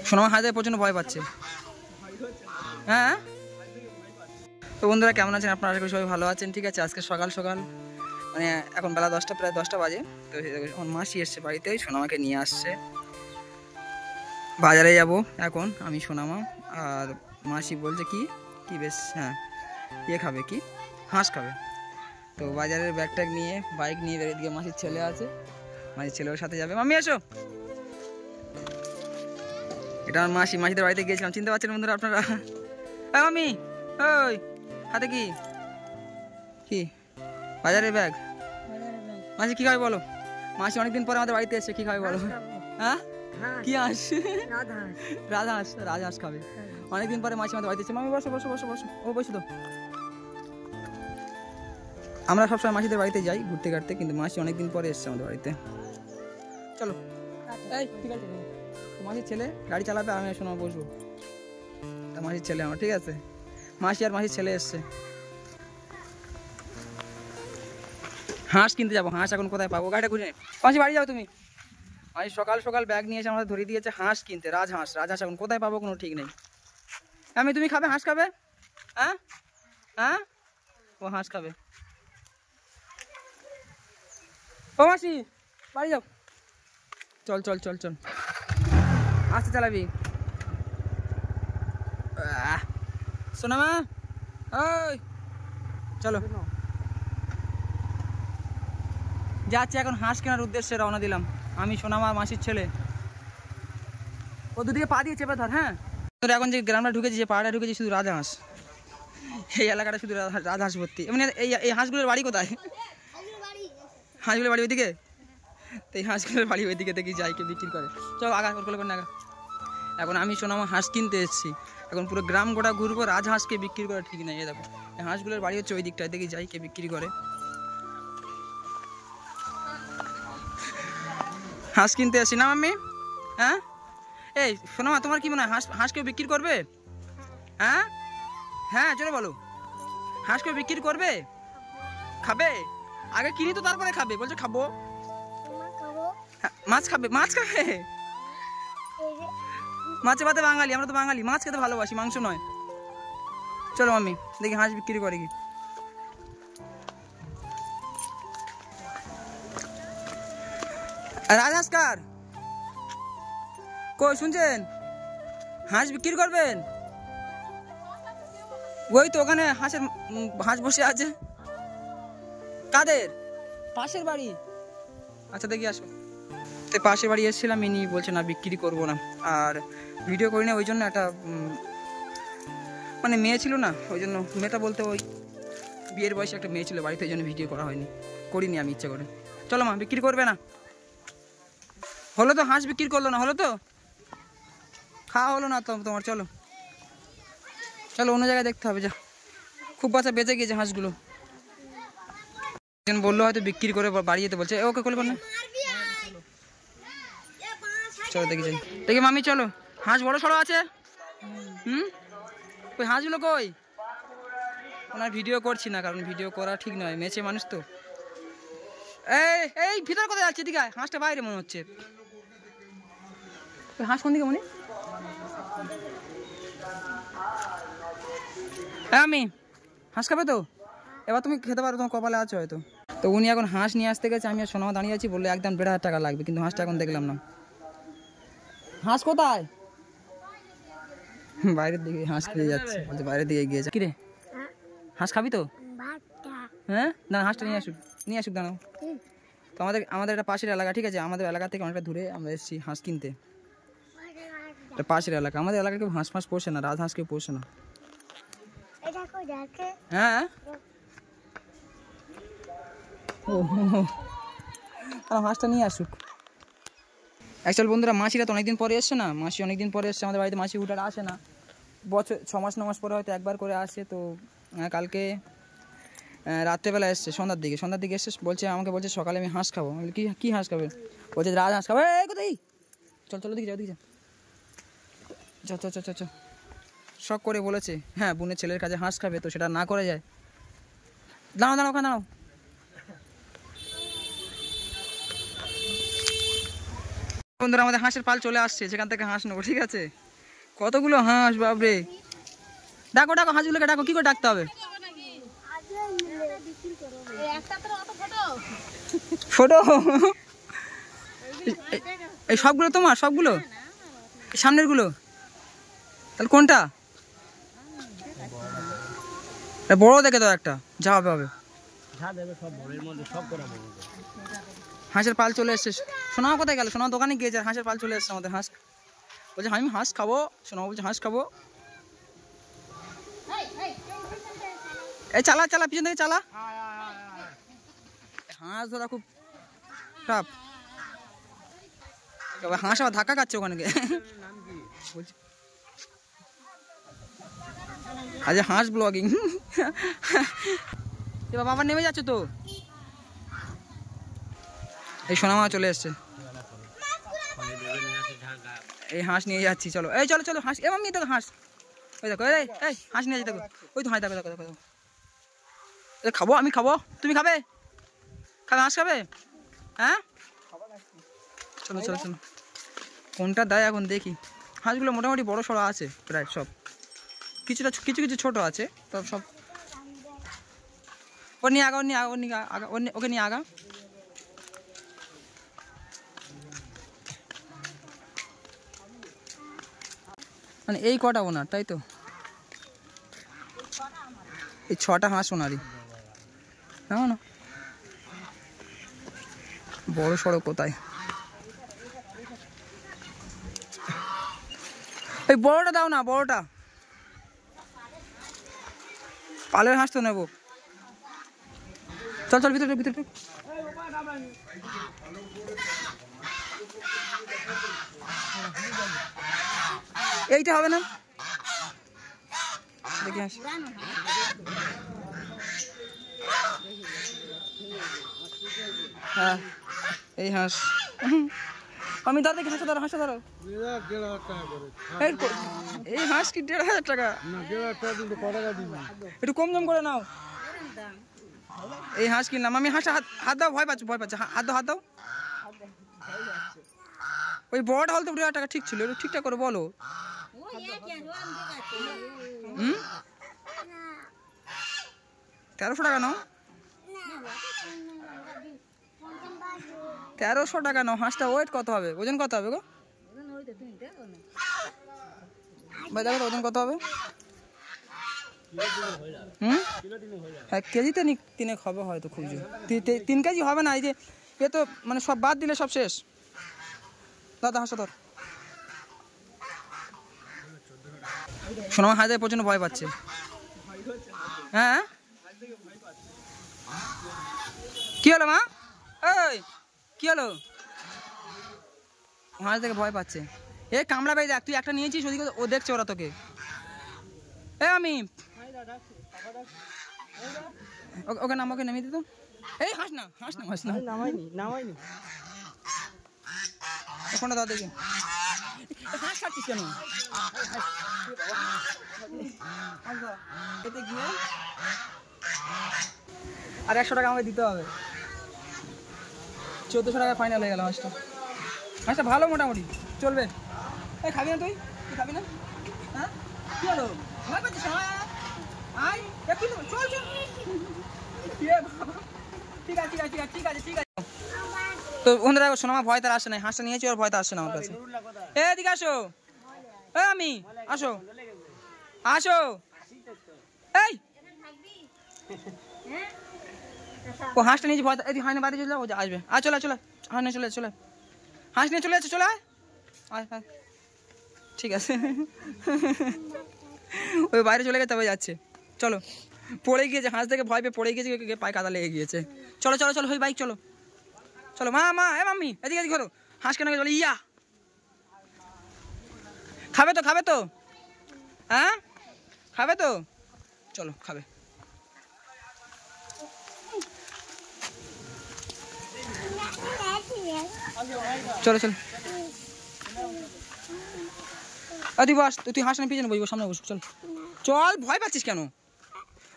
সোনামা হাতে প্রচণ্ড ভয় পাচ্ছে। হ্যাঁ তো বন্ধুরা কেমন আছেন আপনারা? আশা করি সবাই ভালো আছেন। ঠিক আছে, আজকে সকাল সকাল মানে এখন বেলা 10টা, প্রায় 10টা বাজে। তো আমার মাসি এসছে বাড়িতে, সোনামাকে নিয়ে আসছে। বাজারে যাব এখন আমি, সোনামা আর মাসি বলছে কি কি বেশ, হ্যাঁ ইয়ে খাবে, কি হাঁস খাবে। তো বাজারের ব্যাগ ট্যাগ নিয়ে বাইক নিয়ে বেরিয়ে দিকে মাসির ছেলে আছে, মাসির ছেলের সাথে যাবে। মামি এসো। এটা আমার মাসিদের বাড়িতে গিয়েছিলাম, চিনতে পারছেন বন্ধুরা আপনারা? হ্যাঁ মামি, ওই হাতে কি কি বাজারের ব্যাগ। মাসি কি খাবে বলো? মাসি অনেকদিন পরে আমাদের বাড়িতে এসছে, কি খাবে বলো? হ্যাঁ কি হাঁস? রাজহাঁস খাবে। অনেকদিন পরে মাসি আমাদের বাড়িতে এসছে। মামি বসো বসো বসো বসো। ও বসো তো। আমরা সবসময় মাসিদের বাড়িতে যাই ঘুরতে ঘাটতে, কিন্তু মাসি অনেকদিন পরে এসছে আমাদের বাড়িতে। চলো এই ঠিক আছে, মাসির ছেলে গাড়ি চালাবে, আমি শোনা বসবো। মাসির ছেলে আমার, ঠিক আছে। মাসি আর মাসির ছেলে এসছে। হাঁস কিনতে যাবো। হাঁস এখন কোথায় পাবো? গাড়িটা ঘুরে মাসি বাড়ি যাও তুমি। মাসি সকাল সকাল ব্যাগ নিয়ে এসে আমাদের ধরিয়ে দিয়েছে হাঁস কিনতে। রাজহাঁস এখন কোথায় পাবো কোনো ঠিক নেই। আমি, তুমি খাবে হাঁস খাবে? হ্যাঁ হ্যাঁ ও হাঁস খাবে। ও মাসি বাড়ি যাও। চল চল চল চল, আস্তে চালাবি। সোনামা ওই চলো, যাচ্ছি এখন হাঁস কেনার উদ্দেশ্যে রওনা দিলাম আমি, সোনামা, মাসির ছেলে। ও দুদিকে পা দিয়ে চেপে ধর। হ্যাঁ তোর এখন যে গ্রামটা ঢুকেছি, যে পাহাড়টা ঢুকেছি, শুধু রাজহাঁস। এই এলাকাটা শুধু রাজহাঁস ভর্তি। মানে এই হাঁসগুলোর বাড়ি কোথায়? হাঁসগুলোর বাড়ি ওইদিকে। তো এই হাঁসগুলোর বাড়ি ওইদিকে দেখি যাই, কে বিক্রি করে। চল আগা করে না। এখন আমি সোনামা হাঁস কিনতে এসেছি। এখন পুরো গ্রাম গোটা ঘুরবো, রাজহাঁসকে বিক্রি করা ঠিক নেই। দেখো এই হাঁসগুলোর বাড়ি হচ্ছে ওই দিকটায়, দেখি যাই কে বিক্রি করে। হাঁস কিনতে এসেছি না মাম্মি? হ্যাঁ এই সোনামা, তোমার কি মনে হয় হাঁস কেউ বিক্রি করবে? হ্যাঁ হ্যাঁ চলো বলো, হাঁস কেউ বিক্রি করবে? খাবে? আগে কিনি তো তারপরে খাবে। বলছে খাবো। মাছ খাবে? মাছ খাবে? মাছে ভাতে বাঙালি, আমরা তো বাঙালি, মাছ খেতে ভালোবাসি, মাংস নয়। চলো মাম্মি দেখি হাঁস বিক্রি করে কি। রাজহাঁস কার? কই শুনছেন? হাঁস বিক্রি করবেন? ওই তো ওখানে হাঁস বসে আছে। কাদের? পাশের বাড়ি। আচ্ছা দেখি আসো। তো পাশের বাড়ি এসেছিলাম, ইনি বলছে না বিক্রি করবো না। আর ভিডিও করি না ওই জন্য, একটা মানে মেয়ে ছিল না, ওই জন্য। মেয়েটা বলতে ওই বিয়ের বয়সে একটা মেয়ে ছিল বাড়িতে, ওই জন্য ভিডিও করা হয়নি, করিনি আমি ইচ্ছা করে। চলো মা, বিক্রি করবে না? হলো তো, হাঁস বিক্রি করলো না, হলো তো, খাওয়া হলো না তো তোমার। চলো চলো অন্য জায়গায় দেখতে হবে। যা খুব বাচ্চা বেঁচে গিয়েছে হাঁসগুলো। বললো হয়তো বিক্রি করে বাড়ি যেতে বলছে। ওকে করবে না? চলো দেখি যাই। দেখি মামি চলো, হাঁস বড় সড়ো আছে। ওই হাঁসগুলো কই? ওনার ভিডিও করছি না, কারণ ভিডিও করা ঠিক নয়, মেছে মানুষ তো। এই ভিতর কোথায় যাচ্ছে? দিকে হাঁসটা বাইরে মনে হচ্ছে। হাঁস কোন দিকে মনে? হ্যাঁ আমি, হাঁস খাবে তো? এবার তুমি খেতে পারো, তোমার কপালে আছে হয়তো। তো উনি এখন হাঁস নিয়ে আসতে গেছে, আমি আর সোনামা দাঁড়িয়ে আছি। বললে একদম 1,500 টাকা লাগবে, কিন্তু হাঁসটা এখন দেখলাম না। হাঁস কোথায়? বাইরের দিকে হাঁস খেয়ে যাচ্ছে, বলছে বাইরের দিকে গিয়েছে। কিরে হাঁস খাবি তো? হ্যাঁ দাঁড়া, হাঁসটা নিয়ে আসুক দাঁড়াও। তো আমাদের একটা পাশের এলাকা, ঠিক আছে, আমাদের এলাকা থেকে অনেকটা দূরে আমরা এসেছি হাঁস কিনতে। এটা পাশের এলাকা, আমাদের এলাকায় কেউ হাঁস পোষে না, রাজহাঁস কেউ পোষে না। হ্যাঁ হাঁসটা নিয়ে আসুক। অ্যাকচুয়ালি বন্ধুরা, মাসিরা তো অনেকদিন পরে এসছে না, মাসি অনেকদিন পরে এসছে আমাদের বাড়িতে। মাসি উঠার আসে না, বছর 6 মাস 9 মাস পরে হয়তো একবার করে আসে। তো কালকে রাত্রেবেলা এসছে, সন্ধ্যার দিকে এসছে। আমাকে বলছে সকালে আমি হাঁস খাবো। আমি বলি কি হাঁস খাবে? বলছে রাজহাঁস খাবে। কোথায়? চল দিকে যাও, চ শখ করে বলেছে। হ্যাঁ বোনের ছেলের কাছে হাঁস খাবে, তো সেটা না করে যায়। দাঁড়াও ওখানে দাঁড়াও। বন্ধুরা আমাদের হাঁসের পাল চলে আসছে, সেখান থেকে হাঁস নেবো, ঠিক আছে? কতগুলো হাঁস বাবরে। ডাকো ডাকো হাঁসগুলোকে ডাকো, কি করে ডাকতে হবে? ফটো এই সবগুলো তোমার? সবগুলো সামনের গুলো? তাহলে কোনটা বড় দেখে দাও একটা, যা হবে হবে। হাঁসের পাল চলে এসছে। সোনাও কোথায় গেল? সোনা দোকানে গিয়েছে, হাঁসের পাল চলে এসছে আমাদের। হাঁস বলছে আমি হাঁস খাবো, সোনা বলছে হাঁস খাবো। এই চালা চালা, পিছন থেকে চালা। হাঁস ধরা খুব টাফ। হাঁস আবার ধাক্কা খাচ্ছে ওখানে গিয়ে। আজ হাঁস ব্লগিং। এবার বাবা নেমে যাচ্ছে তো। এই সোনামা চলে এসছে, এই হাঁস নিয়ে যাচ্ছি। চলো এই চলো চলো হাঁস, এমন নিয়ে দেখো হাঁস, ওই দেখো এই হাঁস নিয়ে যাচ্ছি দেখো, ওই তো হাঁস দেখো দেখো দেখো। খাবো আমি, খাবো, তুমি খাবে? খাবে হাঁস খাবে? হ্যাঁ চলো চলো চলো, কোনটা দেয় এখন দেখি। হাঁসগুলো মোটামুটি বড় সড়ো আছে প্রায় সব, কিছুটা কিছু কিছু ছোট আছে তবে সব। ও নিয়ে আগা, ও নিয়ে আগা, ও নিয়ে আগা, ওকে নিয়ে আগা। মানে এই কটা ওনার, তাই তো? এই 6টা হাঁস ওনারই না না, বড় সড়ো কোথায়? এই বড়টা দাও না, বড়টা। পালের হাঁস তো নেবো। চল চল ভিতরে ভিতরে। এইটা হবে না, দেখি হাঁস। হ্যাঁ এই হাঁস। আমি ধর দেখি, হাঁসটা ধরো, হাঁসটা ধরো। এই হাঁস কি 1,500 টাকা? একটু কম দাম করে নাও। এই হাঁস কিনলাম আমি। হাঁস হাত দাও, ভয় পাচ্ছে ভয় পাচ্ছে, হাত দাও হাত দাও। ওই বড়টা হল তো 1,500 টাকা ঠিক ছিল, ঠিকঠাক করে বলো। 1300 টাকা নাও, 1300 টাকা নাও। হাঁসটা ওয়েট কত হবে, ওজন কত হবে গো? ভাই দেখো ওজন কত হবে? হ্যাঁ কেজিতে তিনে হবে হয়তো, খুব জোর 3 কেজি হবে না। এই যে এ তো মানে সব বাদ দিলে সব শেষ। দাদা হাঁসটা ধর। শোনো আমার হাতে প্রচন্ড ভয় পাচ্ছে। হ্যাঁ কি হলো মা? এই কি হলো? হাঁস থেকে ভয় পাচ্ছে। এ কামড়া ভাই দেখ, তুই একটা নিয়েছিস, ওদিকে ও দেখছে ওরা তোকে। এ আমি ওকে নাম, ওকে নামিয়ে দিত। এই হাঁস না, হাঁস না, হাঁস না, নামাইনি নামাইনি। ওখানটা দাও দেখি। হাঁস খাচ্ছিস কেন? এতে গিয়ে আর 100 টাকা আমাকে দিতে হবে। 1400 টাকা ফাইনাল হয়ে গেল হাঁসটা। হাঁসটা ভালো মোটামুটি চলবে। এই খাবি না তুই? তুই খাবি না? হ্যাঁ কি হলো, ভয় পাচ্ছিস? আয় চল চল। ঠিক আছে ঠিক আছে ঠিক আছে ঠিক আছে। তো বন্ধুরা শোনো, আমার ভয় তার আসে না, হাঁসটা নিয়েছি ওর ভয় তার আসে না আমার কাছে। এদিকে আসো, আমি আসো আসো। এই ও হাঁসটা নিয়েছি ভয়, এই হয় না বাড়ি চলে, ও আসবে। আর চলে চলে, হাঁস নিয়ে চলে চলে, হাঁস নিয়ে চলে যাচ্ছে, চলে আয় আয়। ঠিক আছে ওই বাইরে চলে গেছে, তবে যাচ্ছে। চলো, পড়ে গিয়েছে হাঁস থেকে ভয় পেয়ে পড়ে গিয়েছে, পায়ে কাদা লেগে গিয়েছে। চলো চলো চলো, ওই বাইক চলো চলো। মা মা এ মাম্মি এদিকে এদিকে ধরো। হাঁস কেন চলে? ইয়া খাবে তো, খাবে তো? হ্যাঁ খাবে তো? চলো খাবে। চলো চলো, তুই বস, তুই হাঁস নিয়ে পিছনে বসবো, সামনে বসবো। চল চল, ভয় পাচ্ছিস কেন?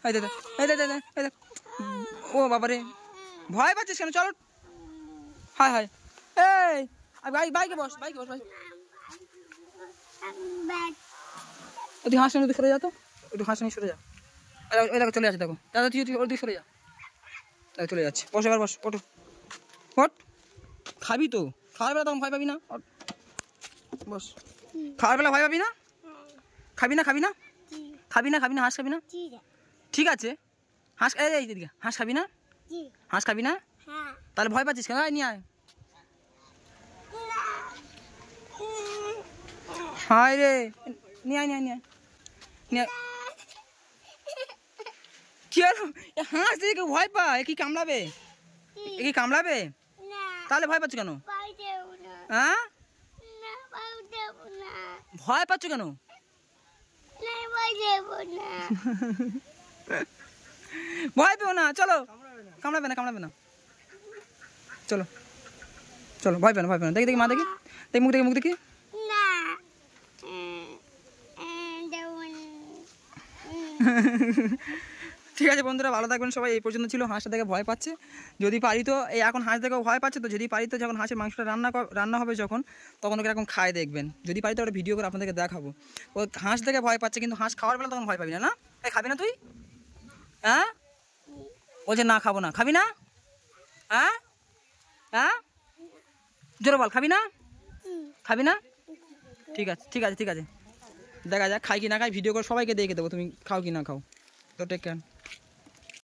এই দাদা এই দাদা এই দেখ, ও বাবারে ভয় পাচ্ছিস কেন? চলো। হায় হায়, এই বাইকে বস ভাই। তুই হাঁস নিয়ে সরে যা তো, একটু হাঁস নিয়ে সরে যা। ওই দেখো চলে যাচ্ছে, দেখো দাদা তুই ওর দিকে সরে যা। দেখো চলে যাচ্ছে, বস এবার বস, ওটো ওট। খাবি তো, খাওয়ার বেলা তখন ভয় পাবি না, বস। খাওয়ার বেলা ভয় পাবি না? খাবি না? হাঁস খাবি না? ঠিক আছে, হাঁস এই দিদিকে, হাঁস খাবি না? হাঁস খাবি না? তাহলে ভয় পাচ্ছিস কেন? নিয়ে আয়। হায় রে, নিয়ে আয়। কি হলো? হাঁস দিয়ে কেউ ভয় পায়? এ কি কামড়াবে? তাহলে ভয় পাচ্ছ কেন? হ্যাঁ, ভয় পাচ্ছ কেন? ভয় পেও না, চলো। কামড়াবে না, চলো ভয় পেও না। দেখি মা, দেখি মুখ দেখি। ঠিক আছে বন্ধুরা, ভালো থাকবেন সবাই। এই পর্যন্ত ছিল। হাঁসটা দেখে ভয় পাচ্ছে, যদি পারি তো এই এখন হাঁস দেখে ভয় পাচ্ছে, তো যদি পারি তো যখন হাঁসের মাংসটা রান্না হবে যখন, তখন ওকে এরকম খায় দেখবেন। যদি পারি তো ওটা ভিডিও করে আপনাদেরকে দেখাবো। ও হাঁস দেখে ভয় পাচ্ছে, কিন্তু হাঁস খাওয়ার বেলা তখন ভয় পাবি না। এই খাবি না তুই? হ্যাঁ, বলছে না খাবো না। খাবি না? হ্যাঁ জোরে বল, খাবি না? ঠিক আছে, দেখা যাক খাই কি না খাই, ভিডিও করে সবাইকে দেখে দেবো তুমি খাও কি না খাও। তো টেক কেয়ার।